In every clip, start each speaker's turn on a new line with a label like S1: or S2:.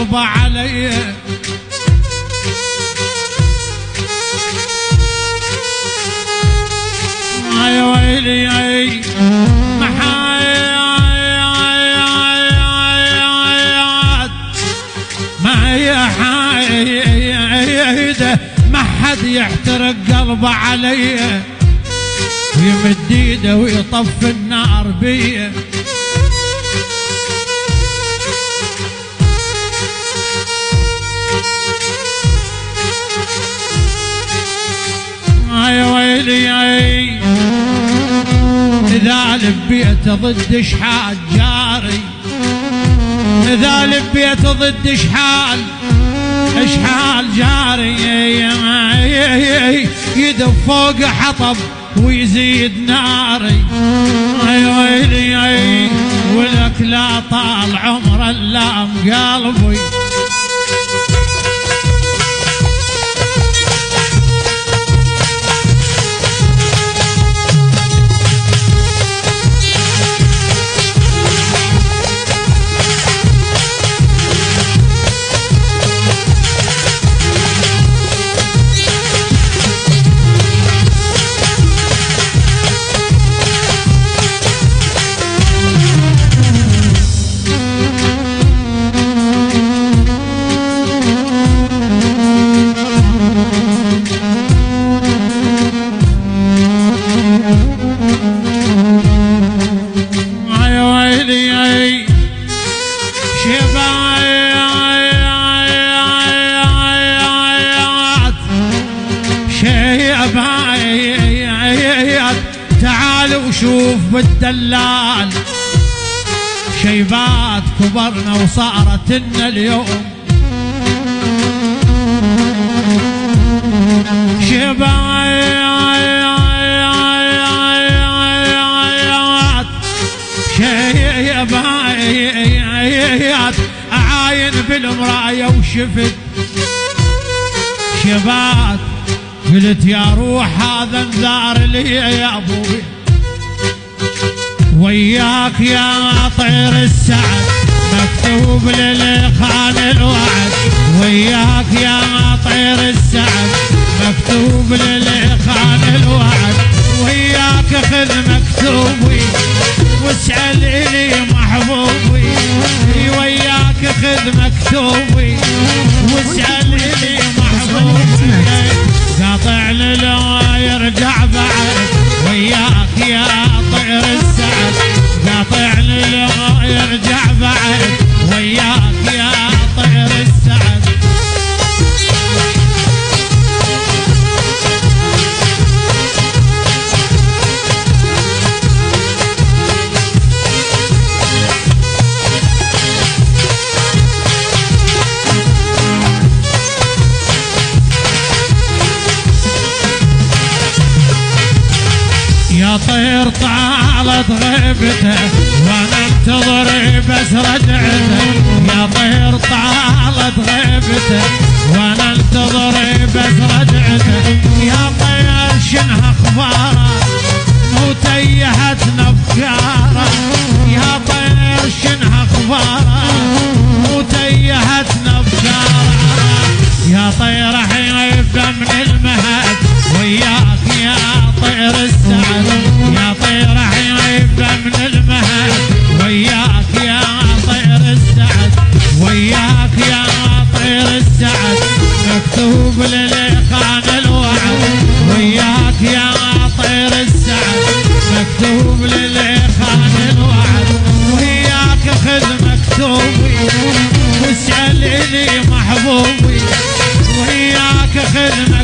S1: قلبه علي. يا ويلي حايده ما حد يحترق قلبه علي، ويمد ايده ويطفي النار بيه. يا ويلي إذا لبيت ضد شحال جاري، إذا لبيت ضد شحال جاري، يدب فوق حطب ويزيد ناري. يا ويلي ولك لا طال عمر اللام قلبي. تعال وشوف بالدلال شيبات كبرنا وصارت لنا اليوم. شيبات أعاين بالمراية وشفت شيبات، قلت يا روح هذا انذار لي يا ابوي، وياك يا طير السعد مكتوب للخان الوعد، وياك يا طير السعد مكتوب للخان الوعد، وياك خذ مكتوبي واسأل إلي محبوبي، وياك خذ مكتوبي واسأل إلي محبوبي، قاطع لو يرجع بعد وياك يا طير السعد، قاطع لو يرجع بعد وياك يا طير السعد. يا طير طالت غيبته وانا انتظر بس رجعته، يا طير طالت غيبته وانا انتظر بس رجعته، يا طير شنها اخباره مو تيهتنا بكاره، يا طير شنها اخباره مو تيهتنا بكاره، يا طير حيبه من المهد وياك يا طير السعد، يا طير حيبه من المهد وياك يا طير السعد، وياك يا طير السعد مكتوب للخان الوعد، وياك يا طير السعد مكتوب للخان الوعد، وياك خذ مكتوبي واسأل إلي محبوبي، وياك خذ مكتوبي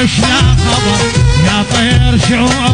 S1: وش لا خبر يا طير شعور